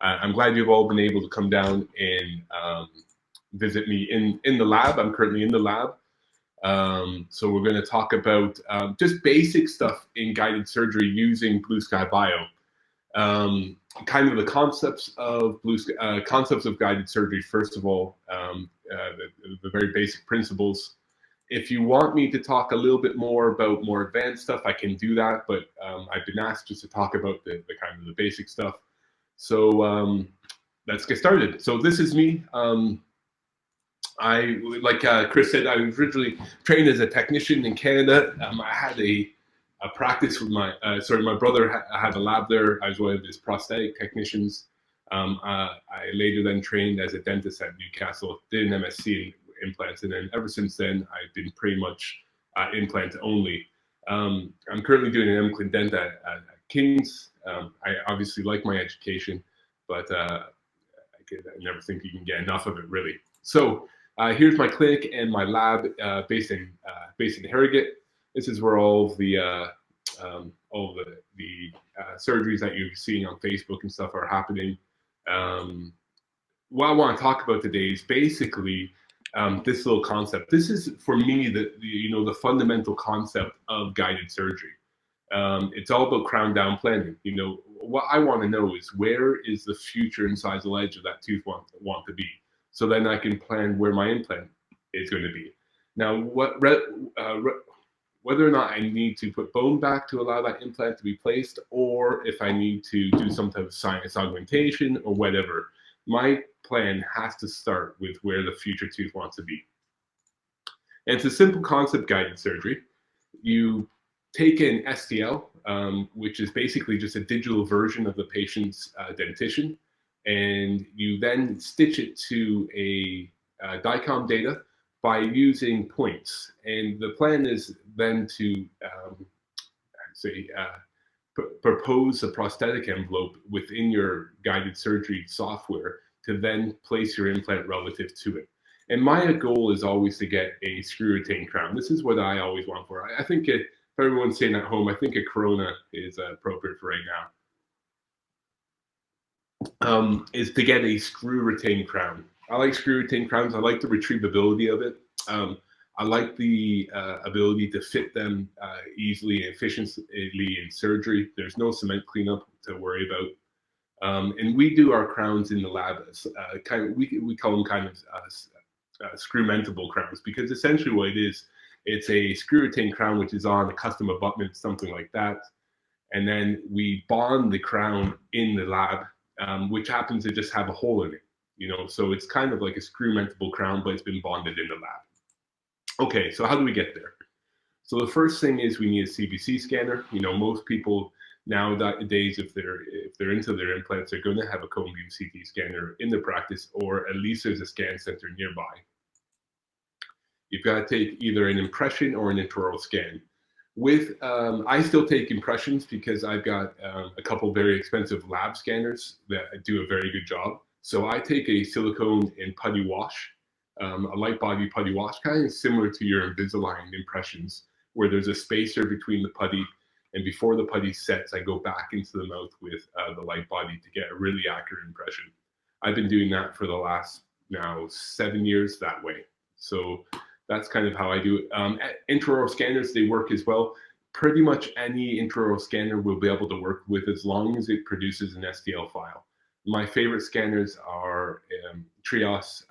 I'm glad you've all been able to come down and visit me in the lab. I'm currently in the lab. So we're going to talk about just basic stuff in guided surgery using Blue Sky Bio. Kind of the concepts of concepts of guided surgery. First of all, the very basic principles. If you want me to talk a little bit more about more advanced stuff, I can do that. But I've been asked just to talk about the kind of the basic stuff. So let's get started. So this is me. I, like Chris said, I was originally trained as a technician in Canada. I had a practice with my brother had a lab there. I was one of his prosthetic technicians. I later then trained as a dentist at Newcastle, did an MSc in implants, and then ever since then I've been pretty much implant only. I'm currently doing an implant dent at King's. I obviously like my education, but I never think you can get enough of it, really. So here's my clinic and my lab based in Harrogate. This is where all the surgeries that you're seeing on Facebook and stuff are happening. What I want to talk about today is basically this little concept. This is, for me, the fundamental concept of guided surgery. It's all about crown down planning. What I want to know is, where is the future incisal edge of that tooth want to be? So then I can plan where my implant is going to be. Now, whether or not I need to put bone back to allow that implant to be placed, or if I need to do some type of sinus augmentation or whatever, my plan has to start with where the future tooth wants to be. And it's a simple concept, guided surgery. You take an STL, which is basically just a digital version of the patient's dentition, and you then stitch it to a DICOM data by using points. And the plan is then to propose a prosthetic envelope within your guided surgery software to then place your implant relative to it. And my goal is always to get a screw retained crown. This is what I always want for. I think for everyone staying at home, I think a Corona is appropriate for right now. Is to get a screw retained crown. I like screw retained crowns. I like the retrievability of it. I like the ability to fit them easily and efficiently in surgery. There's no cement cleanup to worry about. And we do our crowns in the lab as we call them kind of screw-mentable crowns, because essentially what it is, it's a screw retained crown which is on a custom abutment, something like that. And then we bond the crown in the lab, which happens to just have a hole in it. So it's kind of like a screw-mentable crown, but it's been bonded in the lab. Okay, so how do we get there? So the first thing is we need a CBC scanner. Most people nowadays, if they're into their implants, they're going to have a cone beam CT scanner in their practice, or at least there's a scan center nearby. You've got to take either an impression or an intraoral scan. I still take impressions because I've got a couple very expensive lab scanners that do a very good job. So I take a silicone and putty wash, a light body putty wash, kind of similar to your Invisalign impressions, where there's a spacer between the putty, and before the putty sets, I go back into the mouth with the light body to get a really accurate impression. I've been doing that for the last now 7 years that way. So that's kind of how I do it. Intraoral scanners, they work as well. Pretty much any intraoral scanner will be able to work with, as long as it produces an STL file. My favorite scanners are Trios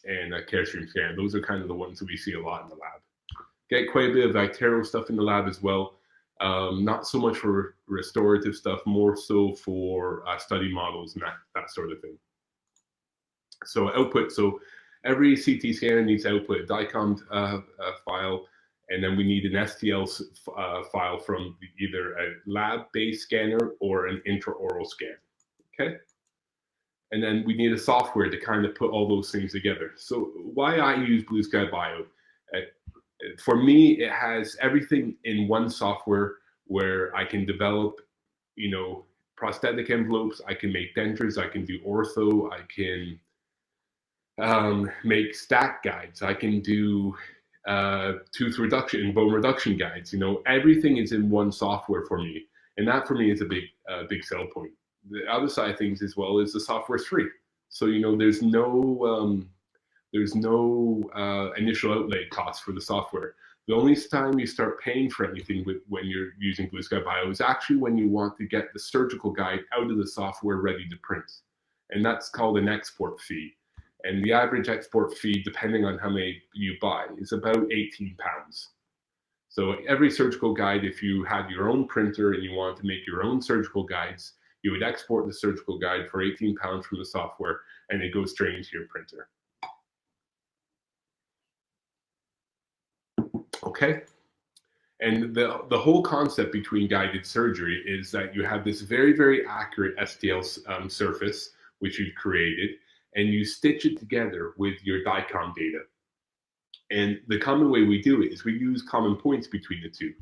and Carestream scanner. Those are kind of the ones that we see a lot in the lab. Get quite a bit of Victero stuff in the lab as well. Not so much for restorative stuff, more so for study models and that sort of thing. So output. So every CT scanner needs to output a DICOM file, and then we need an STL file from either a lab-based scanner or an intraoral scan. Okay, and then we need a software to kind of put all those things together. So why I use Blue Sky Bio? For me, it has everything in one software where I can develop, prosthetic envelopes. I can make dentures. I can do ortho. I can make stack guides. I can do tooth reduction, bone reduction guides. Everything is in one software for me, and that for me is a big sell point. the other side of things as well is the software is free. So, there's no initial outlay cost for the software. The only time you start paying for anything when you're using Blue Sky Bio is actually when you want to get the surgical guide out of the software ready to print. And that's called an export fee. And the average export fee, depending on how many you buy, is about 18 pounds. So every surgical guide, if you had your own printer and you wanted to make your own surgical guides, you would export the surgical guide for 18 pounds from the software, and it goes straight into your printer. Okay. And the whole concept between guided surgery is that you have this very, very accurate STL surface, which you've created, and you stitch it together with your DICOM data. And the common way we do it is we use common points between the two.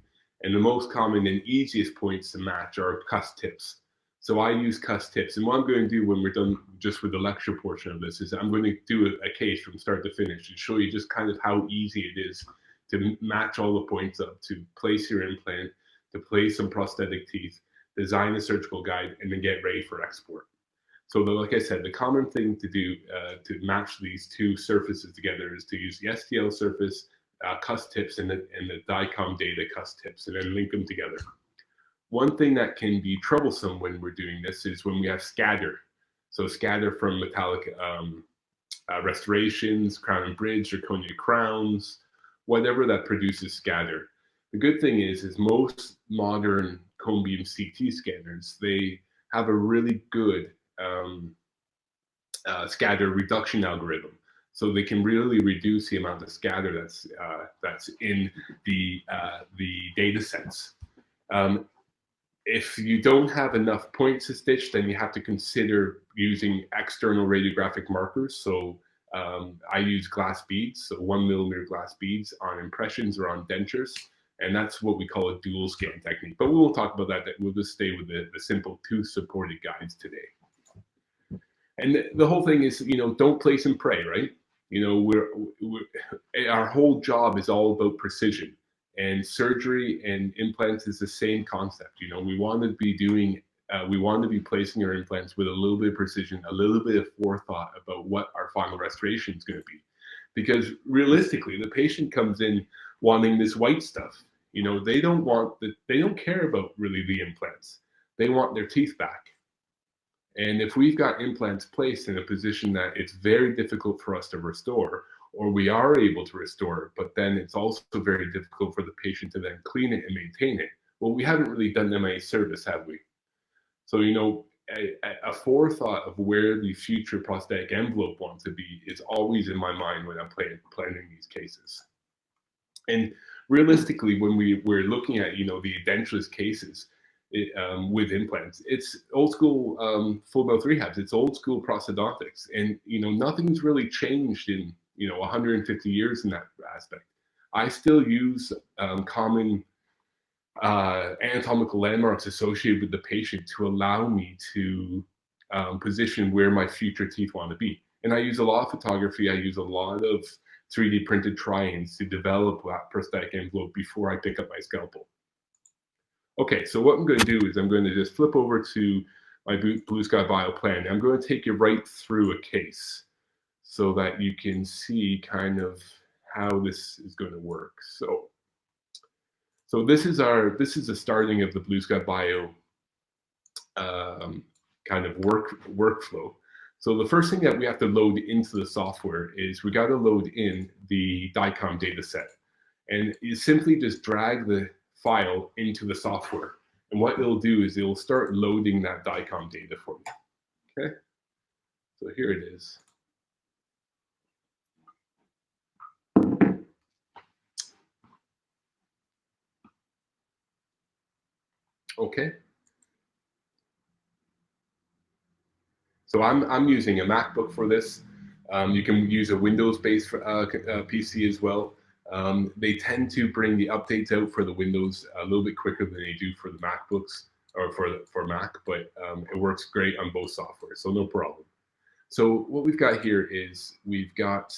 And the most common and easiest points to match are cusp tips. So I use cusp tips. And what I'm going to do when we're done just with the lecture portion of this is I'm going to do a case from start to finish and show you just kind of how easy it is to match all the points up, to place your implant, to place some prosthetic teeth, design a surgical guide, and then get ready for export. So like I said, the common thing to do to match these two surfaces together is to use the STL surface, cusp tips, and the DICOM data cusp tips, and then link them together. One thing that can be troublesome when we're doing this is when we have scatter. So scatter from metallic restorations, crown and bridge, zirconia crowns, whatever that produces scatter. The good thing is most modern cone beam CT scanners, they have a really good scatter reduction algorithm, so they can really reduce the amount of scatter that's in the data sets. If you don't have enough points to stitch, then you have to consider using external radiographic markers. So I use glass beads, so 1 millimeter glass beads on impressions or on dentures, and that's what we call a dual scan technique. But we won't talk about that. We'll just stay with the simple tooth supported guides today. And the whole thing is, don't place and pray, right? Our whole job is all about precision, and surgery and implants is the same concept. We want to be placing our implants with a little bit of precision, a little bit of forethought about what our final restoration is going to be. Because realistically, the patient comes in wanting this white stuff. They don't care about really the implants. They want their teeth back. And if we've got implants placed in a position that it's very difficult for us to restore, or we are able to restore, but then it's also very difficult for the patient to then clean it and maintain it, well, we haven't really done them any service, have we? So, a forethought of where the future prosthetic envelope wants to be is always in my mind when I'm planning these cases. And realistically, when we're looking at, the edentulous cases, with implants, it's old school full mouth rehabs. It's old school prosthodontics, and nothing's really changed in 150 years in that aspect. I still use common anatomical landmarks associated with the patient to allow me to position where my future teeth want to be. And I use a lot of photography. I use a lot of 3D printed try-ins to develop that prosthetic envelope before I pick up my scalpel. Okay, so what I'm going to do is I'm going to just flip over to my Blue Sky Bio plan. I'm going to take you right through a case so that you can see kind of how this is going to work. So this is the starting of the Blue Sky Bio kind of workflow. So the first thing that we have to load into the software is we got to load in the DICOM data set, and you simply just drag the file into the software, and what it'll do is it'll start loading that DICOM data for me. Okay, so here it is. Okay, so I'm using a MacBook for this. You can use a Windows-based PC as well. They tend to bring the updates out for the Windows a little bit quicker than they do for the MacBooks or for Mac, but it works great on both software, so no problem. So what we've got here is we've got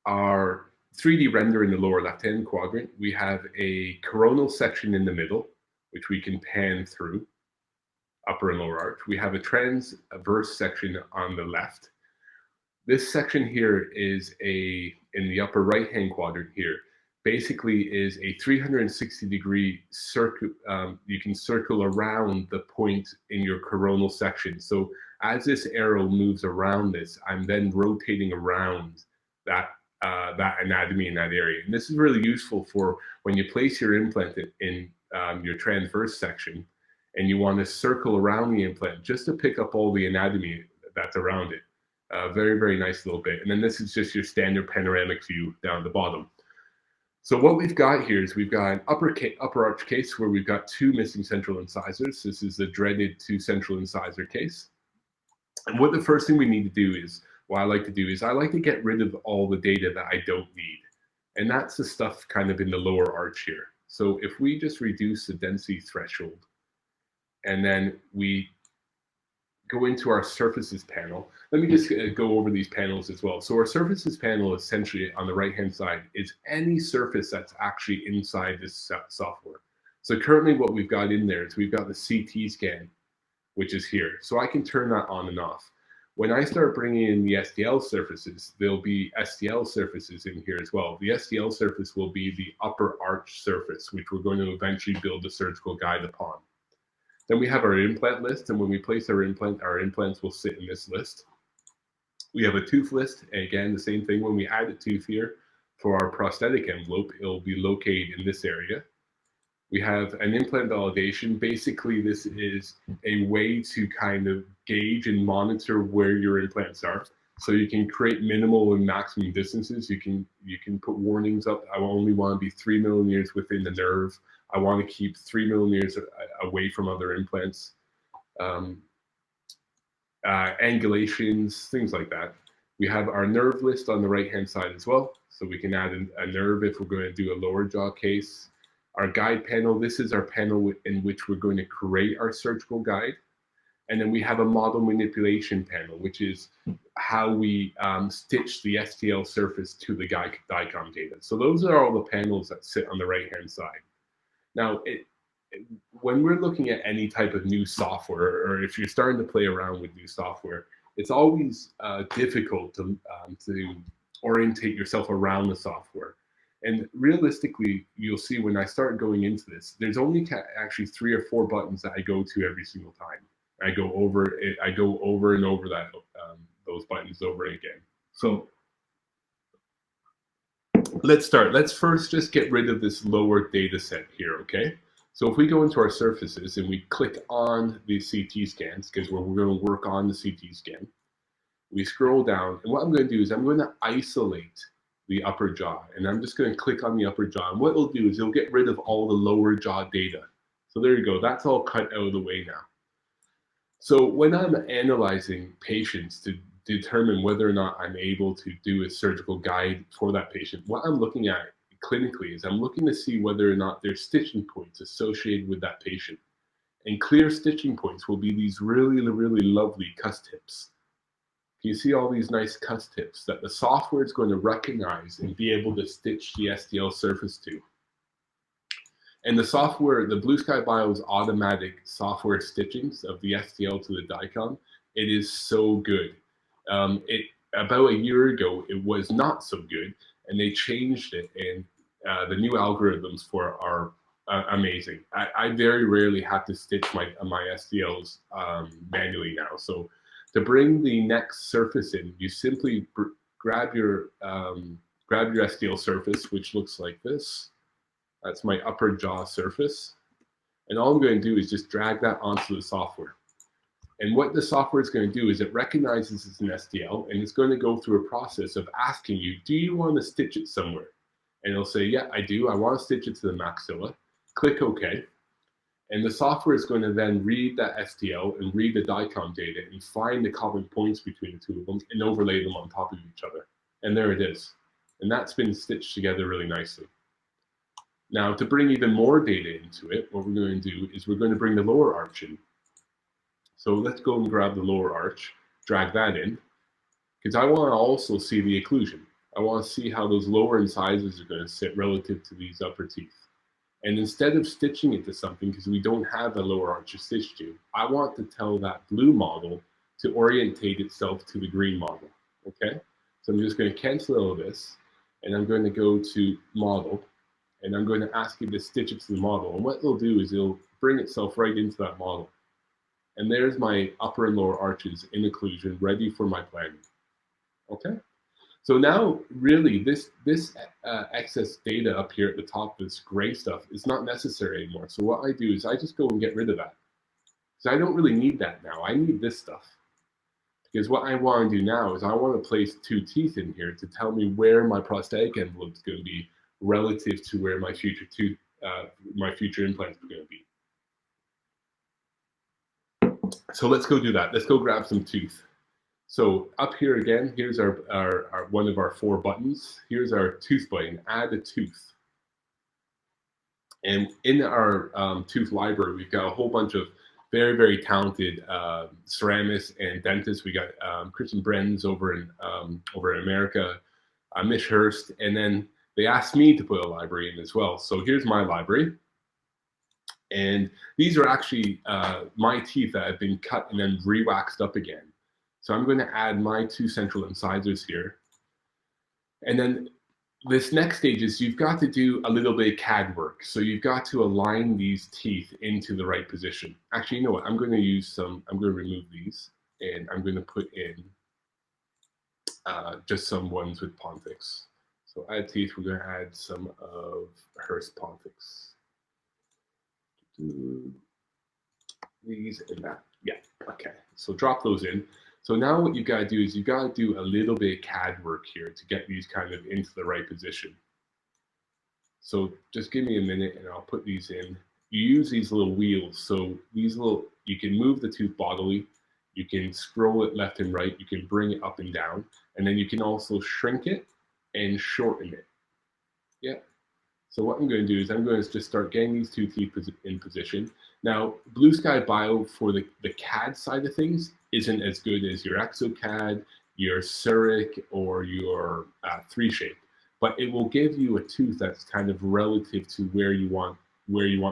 our 3D render in the lower left-hand quadrant. We have a coronal section in the middle, which we can pan through, upper and lower arch. We have a transverse section on the left. This section here is in the upper right-hand quadrant here, basically is a 360-degree circle. You can circle around the point in your coronal section. So as this arrow moves around this, I'm then rotating around that anatomy in that area. And this is really useful for when you place your implant in your transverse section and you want to circle around the implant just to pick up all the anatomy that's around it. Very, very nice little bit. And then this is just your standard panoramic view down the bottom. So what we've got here is we've got an upper arch case where we've got 2 missing central incisors. This is the dreaded 2 central incisor case. And what the first thing we need to do is, what I like to do is I like to get rid of all the data that I don't need. And that's the stuff kind of in the lower arch here. So if we just reduce the density threshold and then we go into our surfaces panel. Let me just go over these panels as well. So our surfaces panel essentially on the right-hand side is any surface that's actually inside this software. So currently what we've got in there is we've got the CT scan, which is here. So I can turn that on and off. When I start bringing in the STL surfaces, there'll be STL surfaces in here as well. The STL surface will be the upper arch surface, which we're going to eventually build the surgical guide upon. Then we have our implant list, and when we place our implants will sit in this list. We have a tooth list, and again, the same thing. When we add a tooth here for our prosthetic envelope, it'll be located in this area. We have an implant validation. Basically, this is a way to kind of gauge and monitor where your implants are. So you can create minimal and maximum distances. You can put warnings up. I only want to be 3 millimeters within the nerve. I want to keep 3 millimeters away from other implants. Angulations, things like that. We have our nerve list on the right-hand side as well. So we can add a nerve if we're going to do a lower jaw case. Our guide panel, this is our panel in which we're going to create our surgical guide. And then we have a model manipulation panel, which is how we stitch the STL surface to the DICOM data. So those are all the panels that sit on the right-hand side. Now, when we're looking at any type of new software, or if you're starting to play around with new software, it's always difficult to orientate yourself around the software. And realistically, you'll see when I start going into this, there's only actually 3 or 4 buttons that I go to every single time. I go over and over that those buttons over again. So let's start. Let's first just get rid of this lower data set here, okay? So if we go into our surfaces and we click on the CT scans, because we're going to work on the CT scan, we scroll down, and what I'm going to do is I'm going to isolate the upper jaw, and I'm just going to click on the upper jaw, and what it'll do is it'll get rid of all the lower jaw data. So there you go, that's all cut out of the way now. So when I'm analyzing patients to determine whether or not I'm able to do a surgical guide for that patient, what I'm looking at clinically is I'm looking to see whether or not there's stitching points associated with that patient. And clear stitching points will be these really, really lovely cuss tips. You see all these nice cuss tips that the software is going to recognize and be able to stitch the STL surface to. And the software, the Blue Sky Bio's automatic software stitchings of the STL to the DICOM, it is so good. About a year ago, it was not so good, and they changed it, and the new algorithms for are amazing. I very rarely have to stitch my STLs manually now. So to bring the next surface in, you simply grab your STL surface, which looks like this. That's my upper jaw surface. And all I'm going to do is just drag that onto the software. And what the software is going to do is it recognizes it's an STL, and it's going to go through a process of asking you, do you want to stitch it somewhere? And it'll say, yeah, I do. I want to stitch it to the maxilla. Click OK. And the software is going to then read that STL and read the DICOM data and find the common points between the two of them and overlay them on top of each other. And there it is. And that's been stitched together really nicely. Now, to bring even more data into it, what we're going to do is we're going to bring the lower arch in. So let's go and grab the lower arch, drag that in, because I want to also see the occlusion. I want to see how those lower incisors are going to sit relative to these upper teeth. And instead of stitching it to something, because we don't have a lower arch to stitch to, I want to tell that blue model to orientate itself to the green model, okay? So I'm just going to cancel all of this, and I'm going to go to model, and I'm going to ask it to stitch it to the model. And what it'll do is it'll bring itself right into that model. And there's my upper and lower arches in occlusion, ready for my planning, okay? So now, really, this excess data up here at the top, this gray stuff, is not necessary anymore. So what I do is I just go and get rid of that. So I don't really need that now. I need this stuff. Because what I want to do now is I want to place 2 teeth in here to tell me where my prosthetic envelope is going to be relative to where my future implant is going to be. So let's go do that. Let's go grab some tooth. So up here again, here's our one of our 4 buttons. Here's our tooth button, add a tooth. And in our tooth library, we've got a whole bunch of very, very talented ceramists and dentists. We got Kristen Brenz over in America, Mish Hurst, and then they asked me to put a library in as well. So here's my library. And these are actually my teeth that have been cut and then re-waxed up again. So I'm going to add my 2 central incisors here. And then this next stage is you've got to do a little bit of CAD work. So you've got to align these teeth into the right position. Actually, you know what? I'm going to remove these, and I'm going to put in just some ones with Pontics. So add teeth, we're going to add some of Hurst Pontics. These and that. Yeah, okay. So drop those in. So now what you've got to do is you've got to do a little bit of CAD work here to get these kind of into the right position. So just give me a minute and I'll put these in. You use these little wheels. So these little, you can move the tooth bodily, you can scroll it left and right, you can bring it up and down, and then you can also shrink it and shorten it. Yeah. So what I'm going to do is I'm going to just start getting these 2 teeth in position. Now, Blue Sky Bio for the CAD side of things isn't as good as your ExoCAD, your Zurich, or your 3Shape, but it will give you a tooth that's kind of relative to where you want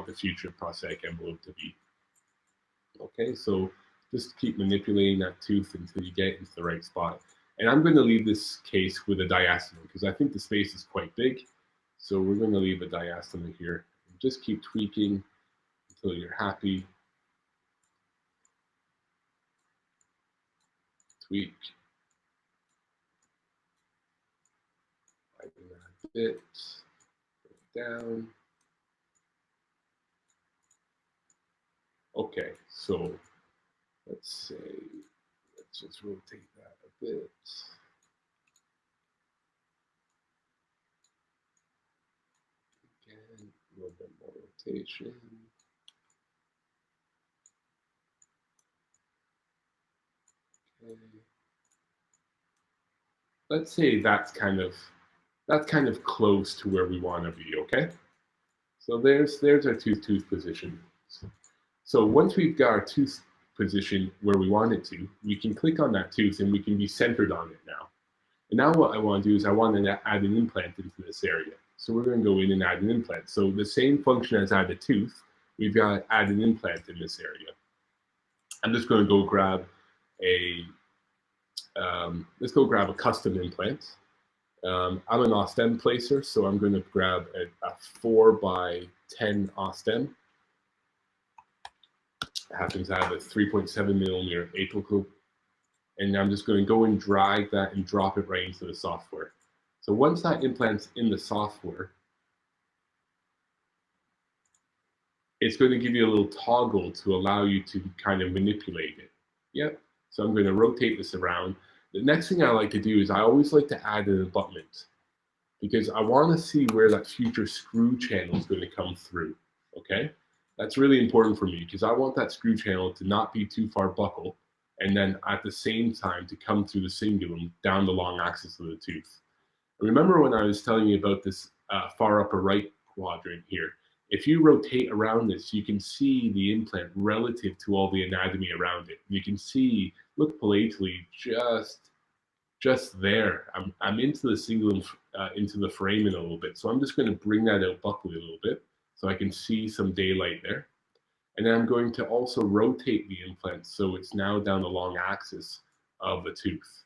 the future prosthetic envelope to be. Okay, so just keep manipulating that tooth until you get into the right spot. And I'm going to leave this case with a diastema because I think the space is quite big. So we're going to leave a diastema here. Just keep tweaking until you're happy. Tweak. Tighten that a bit. Put it down. Okay, so let's say, let's just rotate that a bit. Again, a little bit more rotation. Okay. Let's say that's kind of close to where we want to be, okay? So there's our tooth position. So once we've got our tooth position where we want it to, we can click on that tooth and we can be centered on it now. And now what I want to do is I want to add an implant into this area. So we're going to go in and add an implant. So the same function as add a tooth, we've got to add an implant in this area. I'm just going to go grab a, let's go grab a custom implant. I'm an Ostem placer, so I'm going to grab a 4x10 Ostem. It happens to have a 3.7mm apical, and I'm just going to go and drag that and drop it right into the software. So once that implant's in the software, it's going to give you a little toggle to allow you to kind of manipulate it. Yep. So I'm going to rotate this around. The next thing I like to do is I always like to add an abutment because I want to see where that future screw channel is going to come through. Okay. That's really important for me because I want that screw channel to not be too far buccal and then at the same time to come through the cingulum down the long axis of the tooth. Remember when I was telling you about this far upper right quadrant here? If you rotate around this, you can see the implant relative to all the anatomy around it. You can see, look palatally, just there. I'm into the cingulum, into the foramen a little bit. So I'm just going to bring that out buccally a little bit. So I can see some daylight there. And then I'm going to also rotate the implant so it's now down the long axis of the tooth.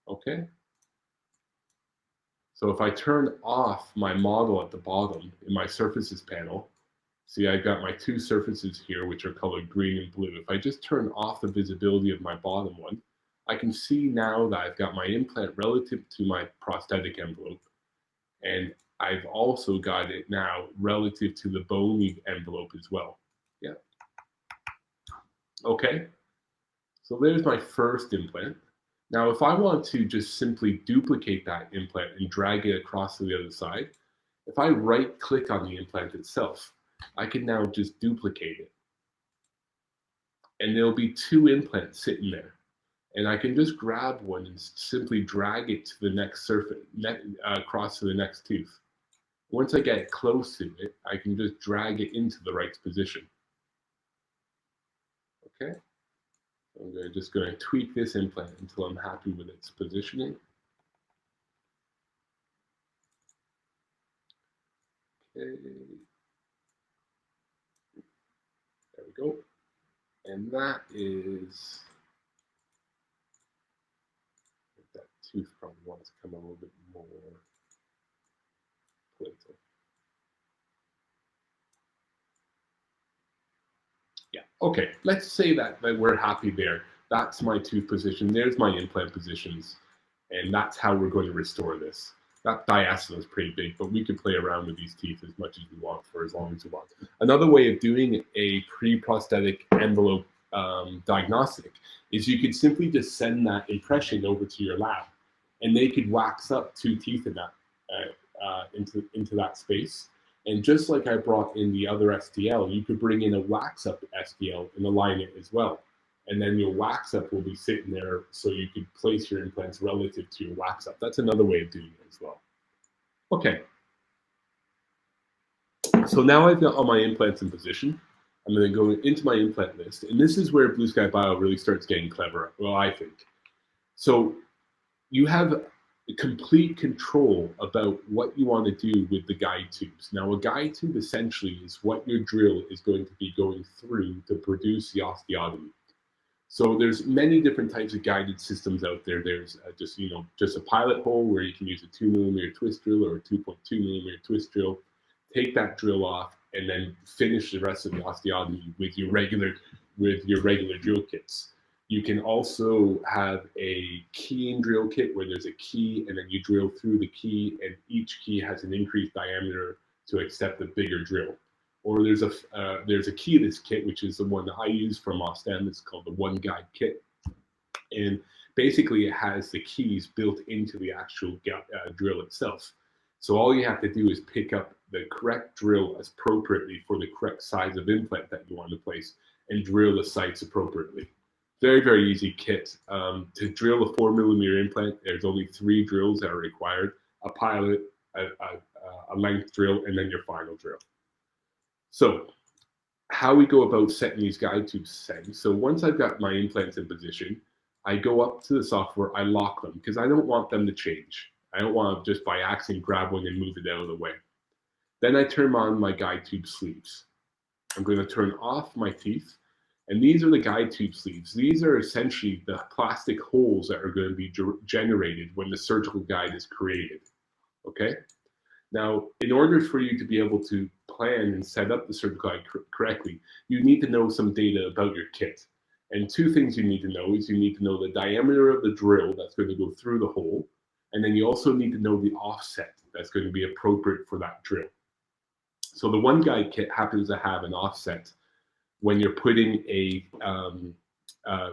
Okay? So if I turn off my model at the bottom in my surfaces panel, see I've got my two surfaces here which are colored green and blue. If I just turn off the visibility of my bottom one, I can see now that I've got my implant relative to my prosthetic envelope, and I've also got it now relative to the bony envelope as well. Yeah. Okay, so there's my first implant. Now, if I want to just simply duplicate that implant and drag it across to the other side, if I right click on the implant itself, I can now just duplicate it. And there'll be two implants sitting there. And I can just grab one and simply drag it to the next surface, across to the next tooth. Once I get close to it, I can just drag it into the right position. Okay, I'm just going to tweak this implant until I'm happy with its positioning. Okay, there we go. And that is, that tooth probably wants to come a little bit more pointed. Yeah, okay, let's say that we're happy there. That's my tooth position, there's my implant positions, and that's how we're going to restore this. That diacetyl is pretty big, but we can play around with these teeth as much as we want for as long as we want. Another way of doing a pre-prosthetic envelope diagnostic is you could simply just send that impression over to your lab, and they could wax up two teeth in that into that space. And just like I brought in the other STL, you could bring in a wax up STL and align it as well. And then your wax up will be sitting there so you could place your implants relative to your wax up. That's another way of doing it as well. Okay. So now I've got all my implants in position. I'm going to go into my implant list. And this is where Blue Sky Bio really starts getting clever, well, I think. So you have complete control about what you want to do with the guide tubes. Now, a guide tube essentially is what your drill is going to be going through to produce the osteotomy. So there's many different types of guided systems out there. There's just a pilot hole where you can use a 2mm twist drill or a 2.2mm twist drill, take that drill off, and then finish the rest of the osteotomy with your regular drill kits. You can also have a keying drill kit where there's a key and then you drill through the key, and each key has an increased diameter to accept a bigger drill. Or there's a keyless kit, which is the one that I use from Ostem. It's called the One Guide Kit. And basically it has the keys built into the actual drill itself. So all you have to do is pick up the correct drill appropriately for the correct size of implant that you want to place and drill the sites appropriately. Very, very easy kit. To drill a 4mm implant, there's only 3 drills that are required: a pilot, a length drill, and then your final drill. So how we go about setting these guide tube settings. So once I've got my implants in position, I go up to the software, I lock them because I don't want them to change. I don't want to just by accident grab one and move it out of the way. Then I turn on my guide tube sleeves. I'm going to turn off my teeth. And these are the guide tube sleeves. These are essentially the plastic holes that are going to be generated when the surgical guide is created. Okay? Now, in order for you to be able to plan and set up the surgical guide correctly, you need to know some data about your kit. And 2 things you need to know is you need to know the diameter of the drill that's going to go through the hole, and then you also need to know the offset that's going to be appropriate for that drill. So the One Guide kit happens to have an offset when you're putting a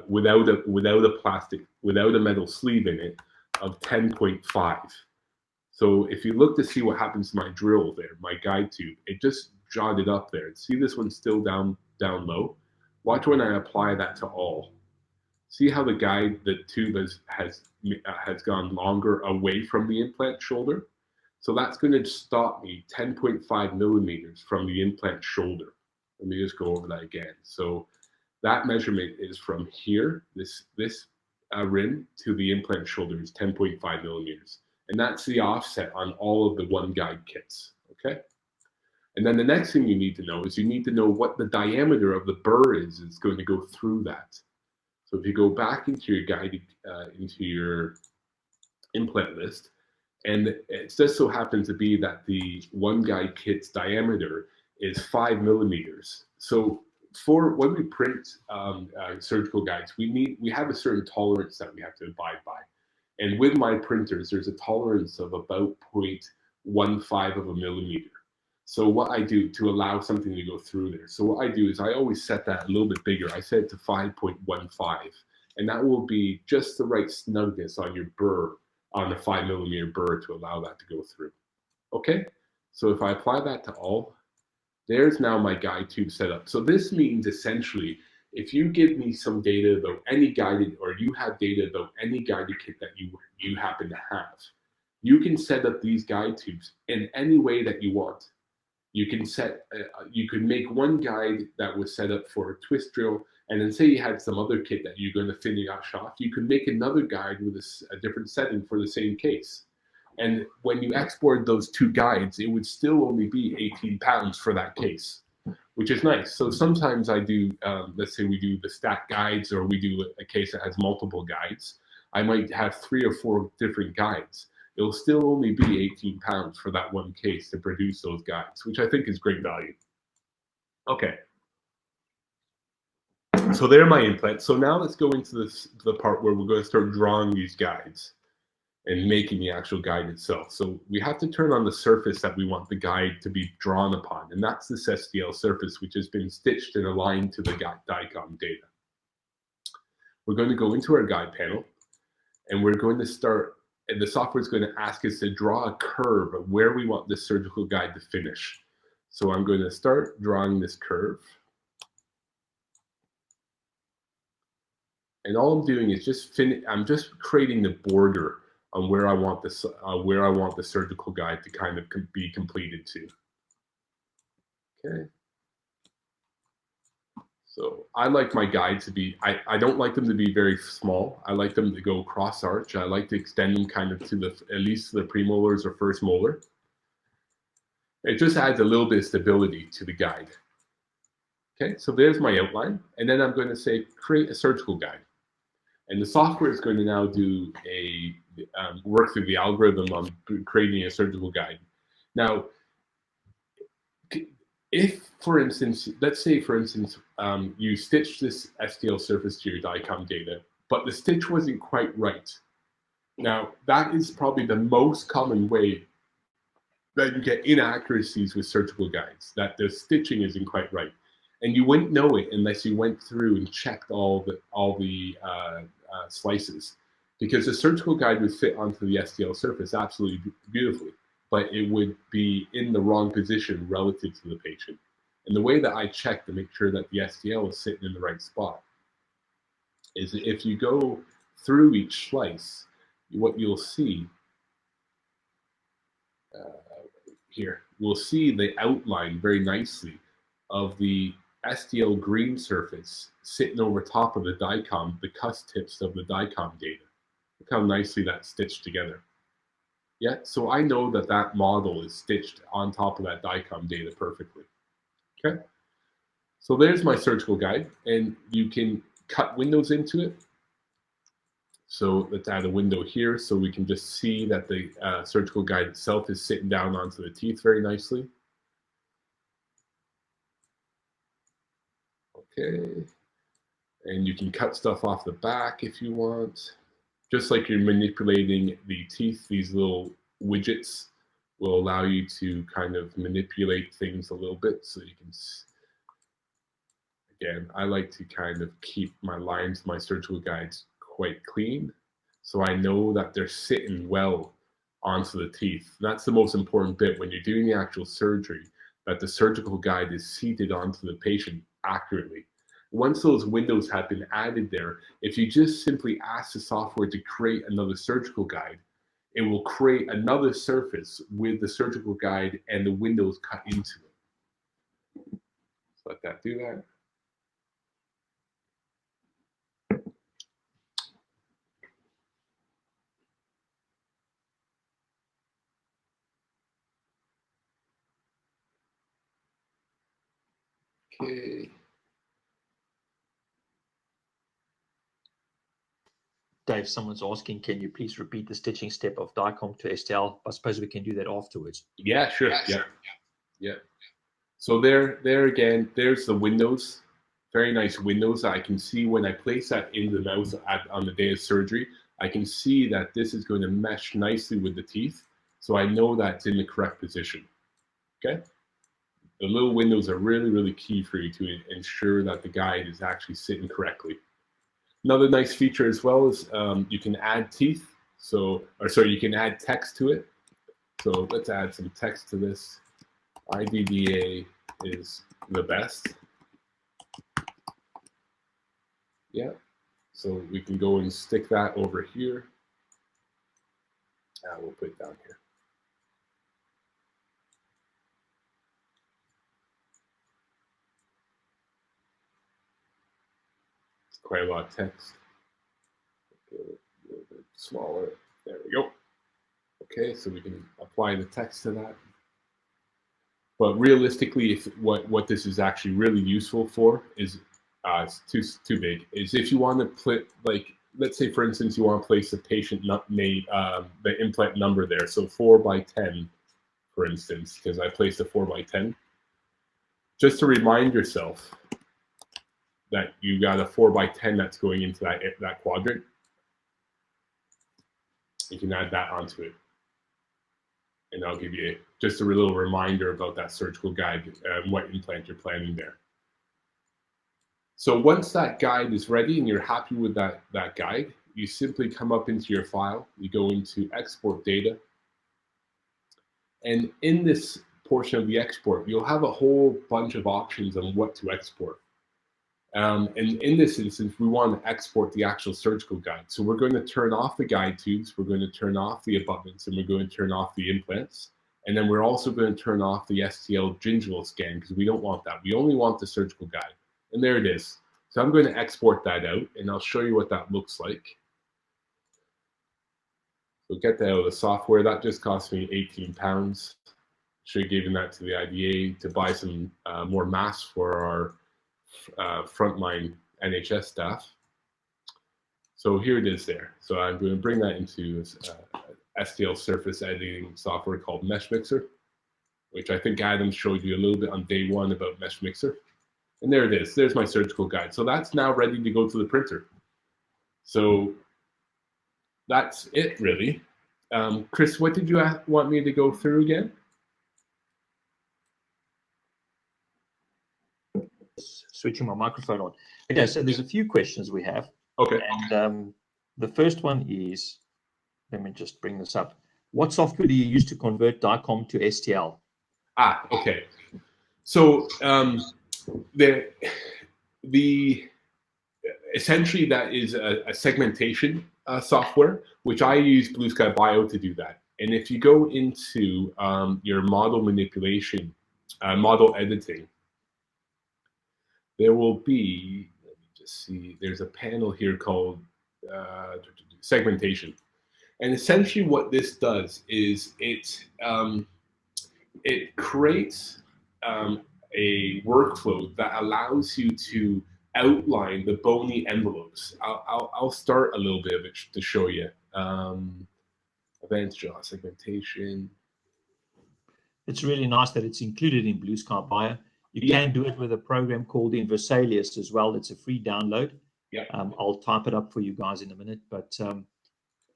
without a metal sleeve in it of 10.5. So if you look to see what happens to my drill there, my guide tube, it just jotted up there. See this one's still down low? Watch when I apply that to all. See how the tube has gone longer away from the implant shoulder? So that's going to stop me 10.5 millimeters from the implant shoulder. Let me just go over that again. So that measurement is from here, this rim, to the implant shoulder is 10.5 millimeters. And that's the offset on all of the One Guide kits, okay? And then the next thing you need to know is you need to know what the diameter of the burr is going to go through that. So if you go back into your guide, into your implant list, and it just so happens to be that the one guide kit's diameter is 5 millimeters. So for when we print surgical guides, we have a certain tolerance that we have to abide by. And with my printers, there's a tolerance of about 0.15 of a millimeter. So what I do to allow something to go through there. So what I do is I always set that a little bit bigger. I set it to 5.15, and that will be just the right snugness on your burr, on the 5 millimeter burr, to allow that to go through. Okay, so if I apply that to all, there's now my guide tube set up. So this means essentially, if you give me some data about any guided, or you have data about any guided kit that you happen to have, you can set up these guide tubes in any way that you want. You can you could make one guide that was set up for a twist drill, and then say you had some other kit that you're going to finish off, you could make another guide with a different setting for the same case. And when you export those two guides, it would still only be 18 pounds for that case, which is nice. So sometimes I do, let's say we do the stack guides, or we do a case that has multiple guides. I might have 3 or 4 different guides. It'll still only be 18 pounds for that one case to produce those guides, which I think is great value. Okay. So they're my implants. So now let's go into the part where we're going to start drawing these guides and making the actual guide itself. So we have to turn on the surface that we want the guide to be drawn upon, and that's this STL surface, which has been stitched and aligned to the DICOM data. We're going to go into our guide panel, and we're going to start, and the software is going to ask us to draw a curve of where we want this surgical guide to finish. So I'm going to start drawing this curve. And all I'm doing is I'm just creating the border on where I want this, where I want the surgical guide to kind of be completed to. Okay. So I like my guides to be, I don't like them to be very small. I like them to go cross arch. I like to extend them kind of to at least to the premolars or first molar. It just adds a little bit of stability to the guide. Okay, so there's my outline. And then I'm going to say, create a surgical guide. And the software is going to now do work through the algorithm on creating a surgical guide. Now, if, for instance, let's say, for instance, you stitched this STL surface to your DICOM data, but the stitch wasn't quite right. Now, that is probably the most common way that you get inaccuracies with surgical guides, that the stitching isn't quite right. And you wouldn't know it unless you went through and checked all the slices, because the surgical guide would fit onto the STL surface absolutely beautifully, but it would be in the wrong position relative to the patient. And the way that I check to make sure that the STL is sitting in the right spot is if you go through each slice, what you'll see here, we'll see the outline very nicely of the STL green surface sitting over top of the DICOM, the cusp tips of the DICOM data. Look how nicely that's stitched together. Yeah, so I know that that model is stitched on top of that DICOM data perfectly. Okay, so there's my surgical guide, and you can cut windows into it. So let's add a window here so we can just see that the surgical guide itself is sitting down onto the teeth very nicely. Okay, and you can cut stuff off the back if you want. Just like you're manipulating the teeth, these little widgets will allow you to kind of manipulate things a little bit. So you can, again, I like to kind of keep my lines, my surgical guides quite clean, so I know that they're sitting well onto the teeth. That's the most important bit when you're doing the actual surgery, that the surgical guide is seated onto the patient accurately. Once those windows have been added there, if you just simply ask the software to create another surgical guide, it will create another surface with the surgical guide and the windows cut into it. So let that do that. Okay. Dave, someone's asking, can you please repeat the stitching step of DICOM to STL? I suppose we can do that afterwards. Yeah, sure. Yeah. So there again, there's the windows. Very nice windows. I can see when I place that in the mouth on the day of surgery, I can see that this is going to mesh nicely with the teeth. So I know that's in the correct position. Okay. The little windows are really, really key for you to ensure that the guide is actually sitting correctly. Another nice feature as well is you can add teeth. You can add text to it. So let's add some text to this. IDDA is the best. Yeah. So we can go and stick that over here. We'll put it down here. It's quite a lot of text. Okay, a little bit smaller. There we go. Okay, so we can apply the text to that. But realistically, what this is actually really useful for is it's too big. Is if you want to put, like, let's say for instance you want to place the patient name, the implant number there. So 4x10, for instance, because I placed a 4x10. Just to remind yourself that you got a 4x10 that's going into that quadrant. You can add that onto it. And I'll give you just a little reminder about that surgical guide and what implant you're planning there. So once that guide is ready and you're happy with that guide, you simply come up into your file, you go into export data. And in this portion of the export, you'll have a whole bunch of options on what to export. And in this instance, we want to export the actual surgical guide. So we're going to turn off the guide tubes, we're going to turn off the abutments, and we're going to turn off the implants. And then we're also going to turn off the STL gingival scan because we don't want that. We only want the surgical guide. And there it is. So I'm going to export that out, and I'll show you what that looks like. So get that out of the software. That just cost me £18. Should have given that to the IDA to buy some more masks for our frontline NHS staff. So here it is there. So I'm going to bring that into STL surface editing software called Mesh Mixer, which I think Adam showed you a little bit on day one about Mesh Mixer. And there it is. There's my surgical guide. So that's now ready to go to the printer. So that's it, really. Chris, what did you want me to go through again? Switching my microphone on. Okay, so there's a few questions we have. Okay. And the first one is, let me just bring this up. What software do you use to convert DICOM to STL? Okay. So essentially that is a segmentation software, which I use Blue Sky Bio to do that. And if you go into your model manipulation, model editing, there will be, let me just see, there's a panel here called segmentation. And essentially what this does is it creates a workflow that allows you to outline the bony envelopes. I'll start a little bit of it to show you. Advanced jaw segmentation. It's really nice that it's included in Blue Sky Bio. You can do it with a program called Veige as well. It's a free download. Yeah. I'll type it up for you guys in a minute, but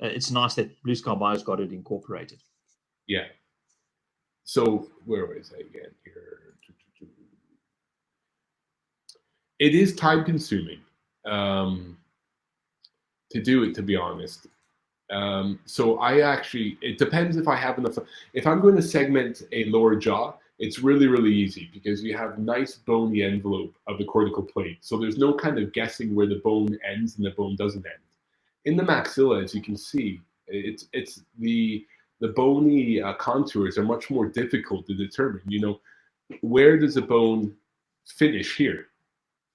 it's nice that Blue Sky Bio's got it incorporated. Yeah. So where is it again here? It is time consuming to do it, to be honest. So it depends if I have enough. If I'm going to segment a lower jaw, it's really, really easy because you have nice bony envelope of the cortical plate. So there's no kind of guessing where the bone ends and the bone doesn't end. In the maxilla, as you can see, it's the bony contours are much more difficult to determine. You know, where does the bone finish here?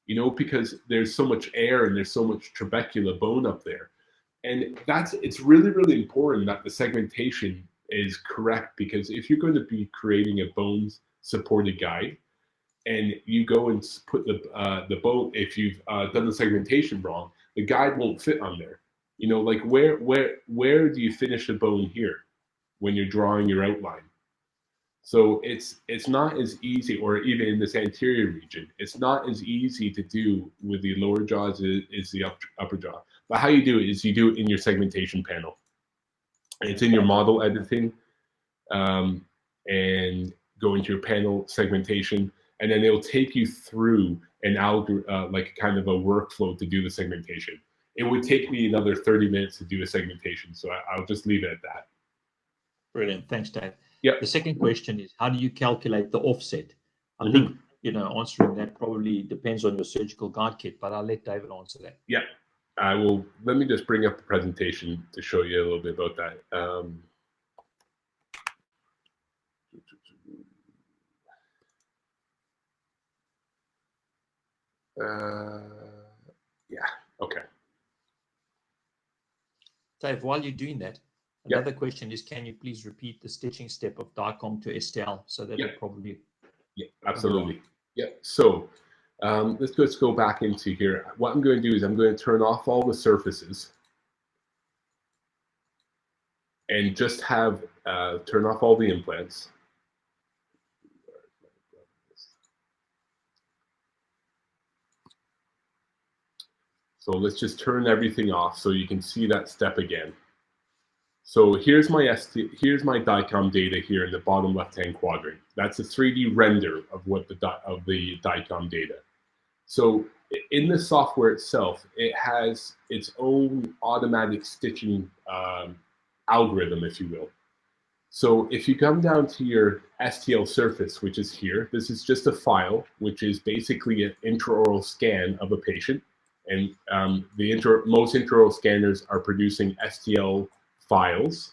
You know, because there's so much air and there's so much trabecula bone up there. And it's really, really important that the segmentation is correct, because if you're going to be creating a bones supported guide, and you go and put the bone, if you've done the segmentation wrong, the guide won't fit on there. You know, like where do you finish the bone here when you're drawing your outline? So it's not as easy, or even in this anterior region, it's not as easy to do with the lower jaw as the upper jaw. But how you do it is you do it in your segmentation panel. It's in your model editing, and go into your panel segmentation, and then it'll take you through an like kind of a workflow to do the segmentation. It would take me another 30 minutes to do a segmentation, so I'll just leave it at that. Brilliant. Thanks, Dave. Yeah. The second question is, how do you calculate the offset? I think, you know, answering that probably depends on your surgical guide kit, but I'll let David answer that. Yeah, I will. Let me just bring up the presentation to show you a little bit about that. Yeah, okay. Dave, while you're doing that, another question is, can you please repeat the stitching step of DICOM to STL so that it probably... Yeah, absolutely. Yeah, so let's just go back into here. What I'm going to do is I'm going to turn off all the surfaces and just have turn off all the implants. So let's just turn everything off so you can see that step again. So here's my DICOM data here in the bottom left-hand quadrant. That's a 3D render of what the DICOM data. So in the software itself, it has its own automatic stitching algorithm, if you will. So if you come down to your STL surface, which is here, this is just a file, which is basically an intraoral scan of a patient. And most intraoral scanners are producing STL files.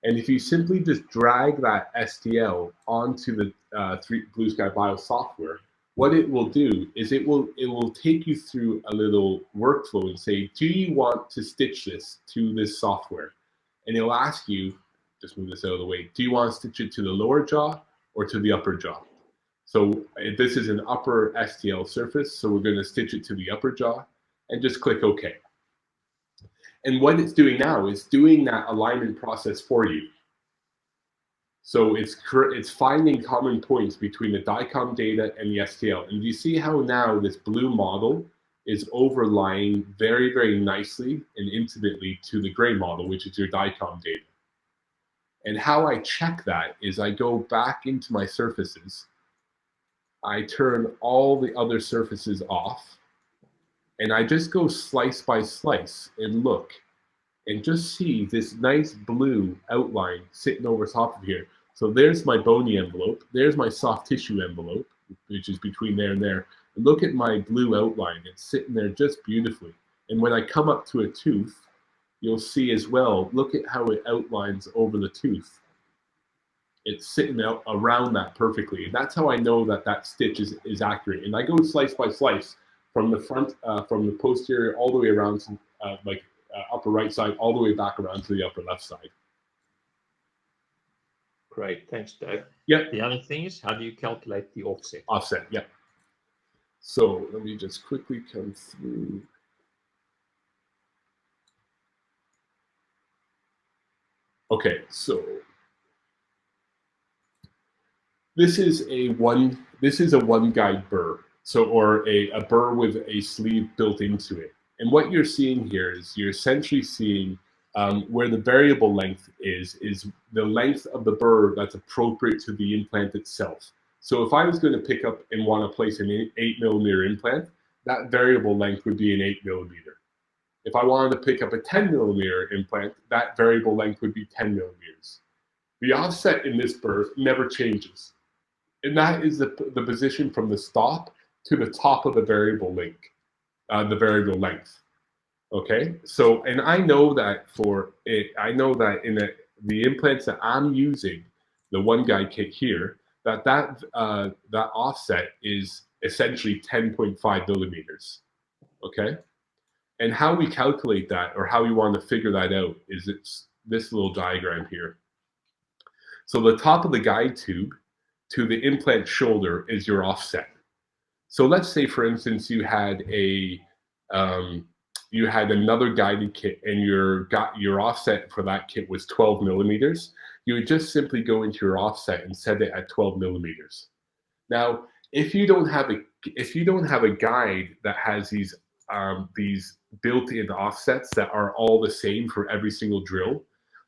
And if you simply just drag that STL onto the Blue Sky Bio software, what it will do is it will take you through a little workflow and say, do you want to stitch this to this software? And it'll ask you, just move this out of the way, do you want to stitch it to the lower jaw or to the upper jaw? So this is an upper STL surface, so we're going to stitch it to the upper jaw and just click OK. And what it's doing now is doing that alignment process for you. So it's finding common points between the DICOM data and the STL. And you see how now this blue model is overlying very, very nicely and intimately to the gray model, which is your DICOM data. And how I check that is I go back into my surfaces, I turn all the other surfaces off, and I just go slice by slice and look and just see this nice blue outline sitting over top of here. So there's my bony envelope, there's my soft tissue envelope, which is between there and there. And look at my blue outline, it's sitting there just beautifully. And when I come up to a tooth, you'll see as well, look at how it outlines over the tooth. It's sitting out around that perfectly. And that's how I know that that stitch is accurate. And I go slice by slice from the front, from the posterior all the way around to upper right side, all the way back around to the upper left side. Great, thanks, Dave. Yep. The other thing is, how do you calculate the offset? Offset, yeah. So let me just quickly come through. Okay, so this is a one guide burr, or a burr with a sleeve built into it. And what you're seeing here is you're essentially seeing where the variable length is the length of the burr that's appropriate to the implant itself. So if I was going to pick up and want to place an 8mm implant, that variable length would be an 8mm. If I wanted to pick up a 10mm implant, that variable length would be 10mm. The offset in this burr never changes. And that is the position from the stop to the top of the variable length. Okay, so, and I know that in the implants that I'm using, the one guide kit here, that offset is essentially 10.5mm. Okay, and how we calculate that, or how we want to figure that out, is it's this little diagram here. So the top of the guide tube to the implant shoulder is your offset. So let's say, for instance, you had another guided kit, and your offset for that kit was 12 millimeters. You would just simply go into your offset and set it at 12 millimeters. Now, if you don't have a guide that has these built-in offsets that are all the same for every single drill,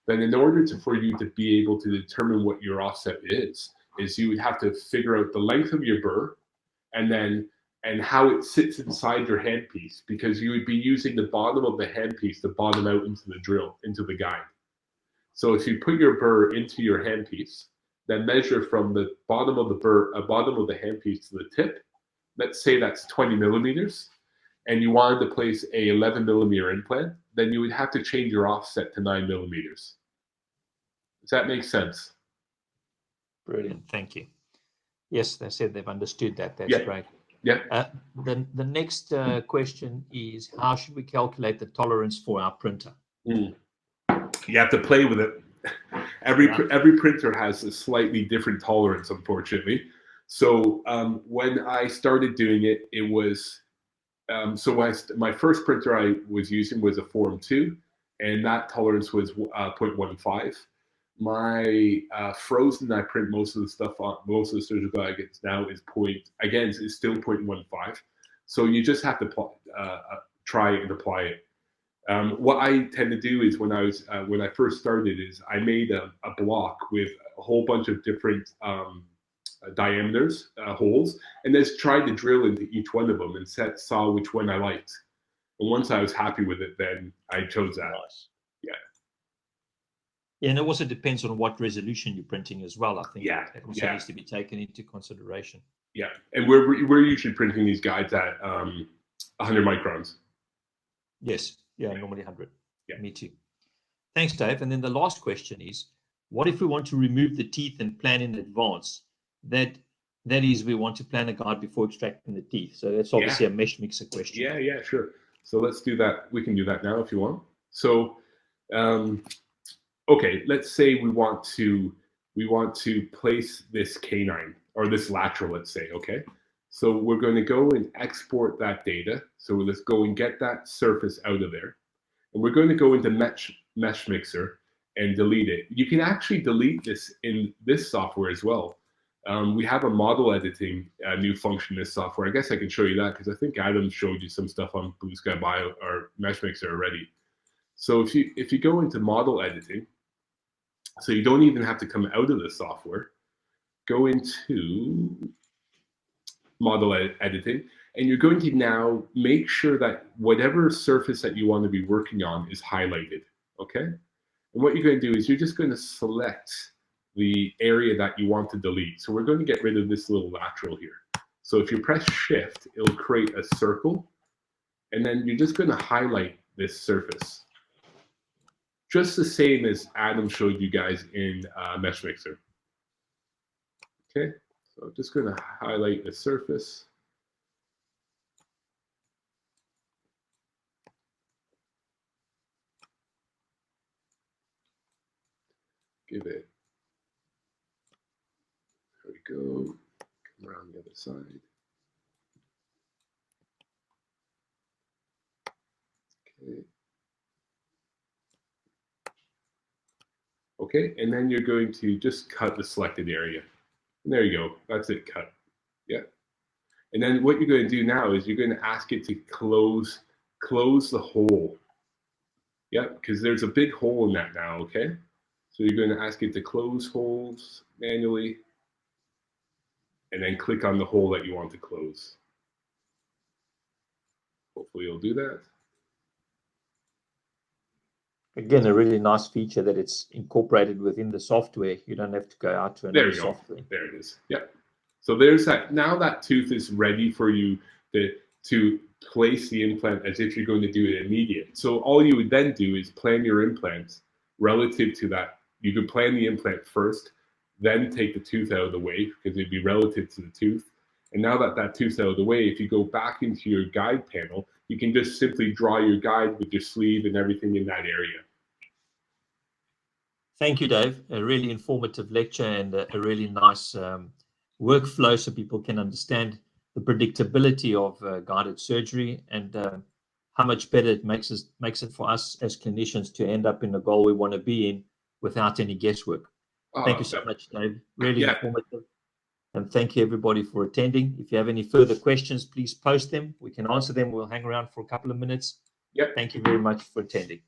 then in order for you to be able to determine what your offset is you would have to figure out the length of your burr, and how it sits inside your handpiece, because you would be using the bottom of the handpiece to bottom out into the drill, into the guide. So if you put your burr into your handpiece, then measure from the bottom of the handpiece to the tip. Let's say that's 20 millimeters, and you wanted to place a 11 millimeter implant, then you would have to change your offset to 9 millimeters. Does that make sense? Brilliant, thank you. Yes, they said they've understood that. That's great. Yeah. The next question is, how should we calculate the tolerance for our printer? You have to play with it. Every printer has a slightly different tolerance, unfortunately. So when I started doing it, it was my first printer I was using was a Form 2, and that tolerance was 0.15. My frozen, I print most of the stuff on, most of the surgical I get now is still 0.15. So you just have to try and apply it. What I tend to do is when I first started is I made a block with a whole bunch of different diameters, holes, and just tried to drill into each one of them and saw which one I liked. And once I was happy with it, then I chose that. Nice. Yeah, and it also depends on what resolution you're printing as well. I think that also needs to be taken into consideration. Yeah, and we're usually printing these guides at 100 microns. Yes, normally 100. Yeah, me too. Thanks, Dave. And then the last question is, what if we want to remove the teeth and plan in advance? That is, we want to plan a guide before extracting the teeth. So that's obviously a mesh mixer question. Yeah, sure. So let's do that. We can do that now if you want. So, okay, let's say we want to place this canine or this lateral, let's say, okay? So we're going to go and export that data. So let's go and get that surface out of there. And we're going to go into Mesh Mixer and delete it. You can actually delete this in this software as well. We have a model editing new function in this software. I guess I can show you that because I think Adam showed you some stuff on Blue Sky Bio or Mesh Mixer already. So if you go into model editing, so you don't even have to come out of the software, go into model editing, and you're going to now make sure that whatever surface that you want to be working on is highlighted, okay? And what you're going to do is you're just going to select the area that you want to delete. So we're going to get rid of this little lateral here. So if you press Shift, it'll create a circle, and then you're just going to highlight this surface. Just the same as Adam showed you guys in Mesh Mixer. Okay, so I'm just going to highlight the surface. Give it, there we go, come around the other side. Okay. Okay, and then you're going to just cut the selected area. And there you go, that's it, cut. Yeah. And then what you're going to do now is you're going to ask it to close the hole. Yeah, because there's a big hole in that now, okay? So you're going to ask it to close holes manually, and then click on the hole that you want to close. Hopefully you'll do that. Again, a really nice feature that it's incorporated within the software. You don't have to go out to another software. There it is. Yeah. So there's that. Now that tooth is ready for you to place the implant as if you're going to do it immediate. So all you would then do is plan your implant relative to that. You could plan the implant first, then take the tooth out of the way because it'd be relative to the tooth. And now that that tooth's out of the way, if you go back into your guide panel, you can just simply draw your guide with your sleeve and everything in that area. Thank you, Dave. A really informative lecture and a really nice workflow so people can understand the predictability of guided surgery and how much better it makes it for us as clinicians to end up in the goal we want to be in without any guesswork. Thank you so much, Dave. Really informative. And thank you, everybody, for attending. If you have any further questions, please post them. We can answer them. We'll hang around for a couple of minutes. Yep. Thank you very much for attending.